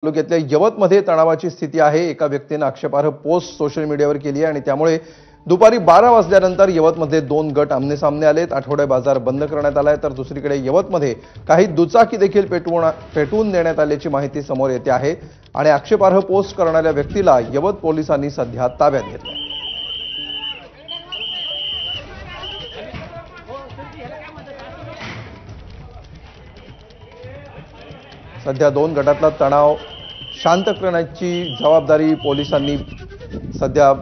तालुक्यातल्या यवतमध्ये तणावाची स्थिती आहे। एका व्यक्तीने आक्षेपार्ह पोस्ट सोशल मीडियावर केली आहे आणि त्यामुळे दुपारी 12 वाजल्यानंतर यवतमध्ये दोन गट आमने-सामने आलेत। आठवडे बाजार बंद करण्यात आलाय, तर दुसरीकडे यवतमध्ये काही दुचाकी देखील पेटवून देण्यात आल्याची माहिती समोर येते आहे आणि आक्षेपार्ह पोस्ट करणाऱ्या व्यक्तीला यवत पोलिसांनी सध्या ताब्यात घेतलं। सध्या दोन गटातला तणाव शांत करण्याची जबाबदारी पोलिसांनी सध्या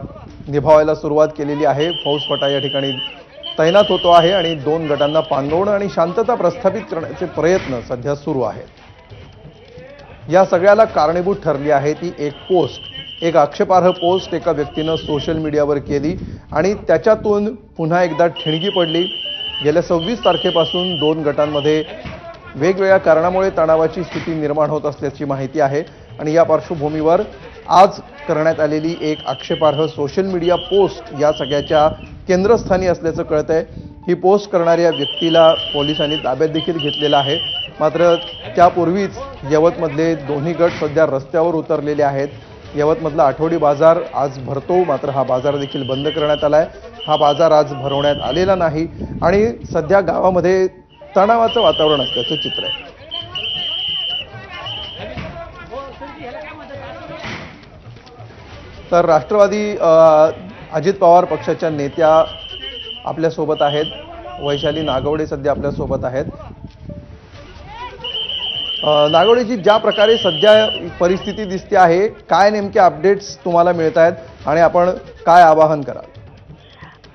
निभावायला सुरुवात केलेली आहे। फौजफाटा या ठिकाणी तैनात होतो आहे आणि दोन गटांना पांगवणं आणि शांतता प्रस्थापित करण्याचे प्रयत्न सध्या सुरू आहेत। या सगळ्याला कारणीभूत ठरली आहे ती एक आक्षेपार्ह पोस्ट एका व्यक्तीने सोशल मीडियावर केली आणि त्याच्यातून पुन्हा एकदा ठिणगी पडली। गेल्या 26 तारखेपासून दोन गटांमध्ये वेगवेगळ्या कारणामुळे तणावाची स्थिती निर्माण होत असल्याची माहिती आहे आणि या पार्श्वभूमीवर आज करण्यात आलेली एक आक्षेपार्ह सोशल मीडिया पोस्ट या सगळ्याच्या केंद्रस्थानी असल्याचं कळतंय। ही पोस्ट करणाऱ्या व्यक्तीला पोलिसांनी ताब्यात देखील घेतलेला आहे। मात्र त्यापूर्वीच यवतमधले दोन्ही गट सध्या रस्त्यावर उतरलेले आहेत। यवतमधला आठवडी बाजार आज भरतो, मात्र हा बाजार देखील बंद करण्यात आलाय। हा बाजार आज भरवण्यात आलेला नाही आणि सध्या गावामध्ये तणावाचं वातावरण असल्याचं चित्र आहे। तर राष्ट्रवादी अजित पवार पक्षाच्या नेत्या आपल्या सोबत आहेत। वैशाली नागवडे सध्या आपल्या सोबत आहेत। नागवडेजी, ज्या प्रकारे सध्या परिस्थिती दिसते आहे, काय नेमके अपडेट्स तुम्हाला मिळत आहेत आणि आपण काय आवाहन कराल?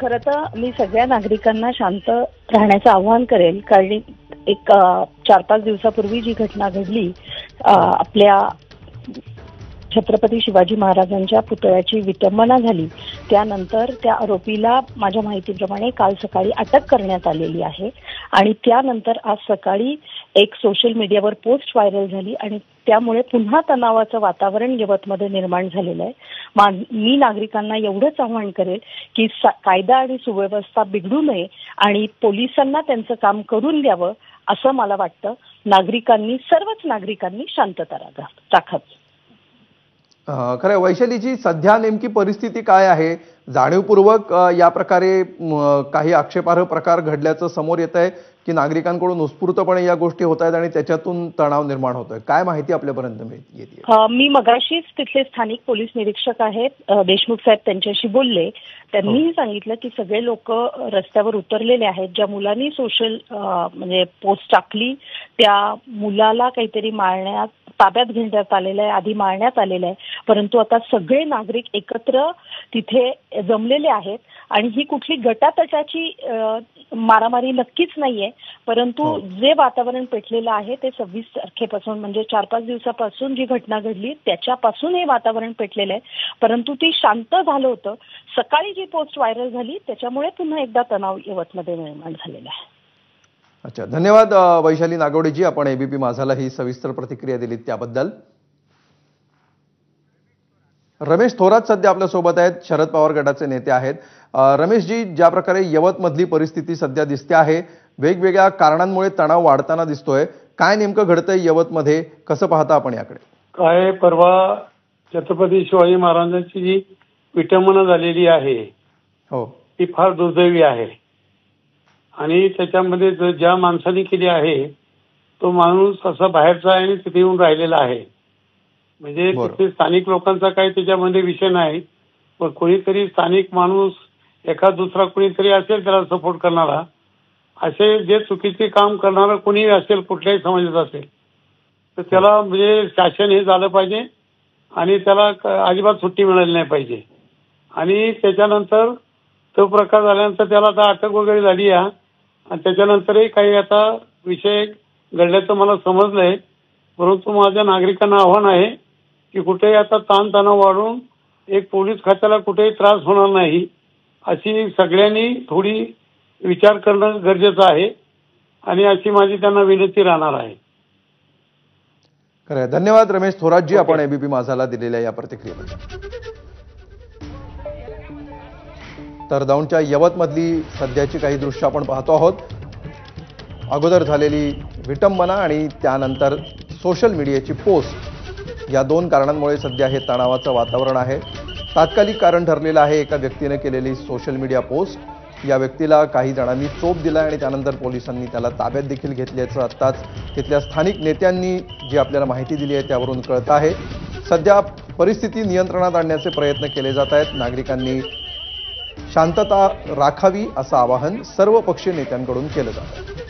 खरं तर मी सगळ्या नागरिकांना शांत राहण्याचं आवाहन करेल, कारण एक 4-5 दिवसापूर्वी जी घटना घडली, आपल्या छत्रपती शिवाजी महाराजांच्या पुतळ्याची विटंबना झाली, त्यानंतर त्या आरोपीला माझ्या माहितीप्रमाणे काल सकाळी अटक करण्यात आलेली आहे आणि त्यानंतर आज सकाळी एक सोशल मीडियावर पोस्ट व्हायरल झाली आणि त्यामुळे पुन्हा तणावाचं वातावरण यवतमध्ये निर्माण झालेलं आहे। मी नागरिकांना एवढंच आवाहन करेल की कायदा आणि सुव्यवस्था बिघडू नये आणि पोलिसांना त्यांचं काम करून द्यावं, असं मला वाटतं। सर्वच नागरिकांनी शांतता राखावी। खरं वैशालीजी, सध्या नेमकी परिस्थिती काय आहे? जाणीवपूर्वक या प्रकारे काही आक्षेपार्ह प्रकार घडल्याचं समोर येत आहे की नागरिकांकडून उत्स्फूर्तपणे या गोष्टी होत आहेत आणि त्याच्यातून तणाव निर्माण होतोय? काय माहिती आपल्यापर्यंत येते? मी मगाशीच तिथले स्थानिक पोलीस निरीक्षक आहेत देशमुख साहेब, त्यांच्याशी बोलले। त्यांनीही सांगितलं की सगळे लोक रस्त्यावर उतरलेले आहेत। ज्या मुलांनी म्हणजे पोस्ट टाकली त्या मुलाला काहीतरी ताब्यात घेण्यात आलेलं आहे, आधी मारण्यात आलेलं आहे, परंतु आता सगळे नागरिक एकत्र तिथे जमलेले आहेत आणि ही कुठली गटातटाची मारामारी नक्कीच नाहीये, परंतु जे वातावरण पेटलेलं आहे ते 26 तारखेपासून म्हणजे 4-5 दिवसापासून जी घटना घडली त्याच्यापासून हे वातावरण पेटलेलं आहे, परंतु ती शांत झालं होतं। सकाळी जी पोस्ट व्हायरल झाली त्याच्यामुळे पुन्हा एकदा तणाव यवतमध्ये निर्माण झालेला आहे। अच्छा, धन्यवाद वैशाली नागवडेजी, आपण एबीपी माझाला ही सविस्तर प्रतिक्रिया दिली त्याबद्दल। रमेश थोरात सध्या आपल्या सोबत आहेत, शरद पवार गटाचे नेते आहेत। रमेशजी, ज्या प्रकारे यवतमधली परिस्थिती सध्या दिसते आहे, वेगवेगळ्या कारणांमुळे तणाव वाढताना दिसतोय, काय नेमकं घडतंय यवतमध्ये, कसं पाहता आपण याकडे? काय, परवा छत्रपती शिवाजी महाराजांची जी विटंबना झालेली आहे हो, ती फार दुर्दैवी आहे आणि त्याच्यामध्ये ज्या माणसाने केली आहे तो माणूस असा बाहेरचा आहे आणि तिथे येऊन राहिलेला आहे। म्हणजे तिथे स्थानिक लोकांचा काही त्याच्यामध्ये विषय नाही, पण कोणीतरी स्थानिक माणूस एखाद दुसरा कोणीतरी असेल त्याला सपोर्ट करणारा, असे जे चुकीचे काम करणारा कोणी असेल कुठल्याही समाजात असेल तर त्याला म्हणजे शासन हे झालं पाहिजे आणि त्याला अजिबात सुट्टी मिळाली नाही पाहिजे। आणि त्याच्यानंतर तो प्रकार झाल्यानंतर त्याला आता अटक वगैरे झाली आहे आणि त्याच्यानंतरही काही आता विषय घडल्याचं मला समजलंय, परंतु माझ्या नागरिकांना आव्हान आहे की कुठेही आता ताणतणाव वाढून एक पोलीस खात्याला कुठेही त्रास होणार नाही अशी सगळ्यांनी थोडी विचार करणं गरजेचं आहे आणि अशी माझी त्यांना विनंती राहणार आहे। खरं, धन्यवाद रमेश थोरातजी, आपण एबीपी माझाला दिलेल्या या प्रतिक्रियेबद्दल। तर दौंडच्या यवतमधली सध्याची काही दृश्य आपण पाहतो आहोत। अगोदर झालेली विटंबना आणि त्यानंतर सोशल मीडियाची पोस्ट या दोन कारणांमुळे सध्या हे तणावाचं वातावरण आहे. तात्कालिक कारण ठरलेलं आहे एका व्यक्तीने केलेली सोशल मीडिया पोस्ट. या व्यक्तीला काही जणांनी चोप दिला आणि त्यानंतर पोलिसांनी त्याला ताब्यात देखील घेतल्याचं आत्ताच तिथल्या स्थानिक नेत्यांनी जी आपल्याला माहिती दिली आहे त्यावरून कळतं आहे. सध्या परिस्थिती नियंत्रणात आणण्याचे प्रयत्न केले जात आहेत. नागरिकांनी शांतता राखावी असं आवाहन सर्व पक्षीय नेत्यांकडून केलं जात आहे.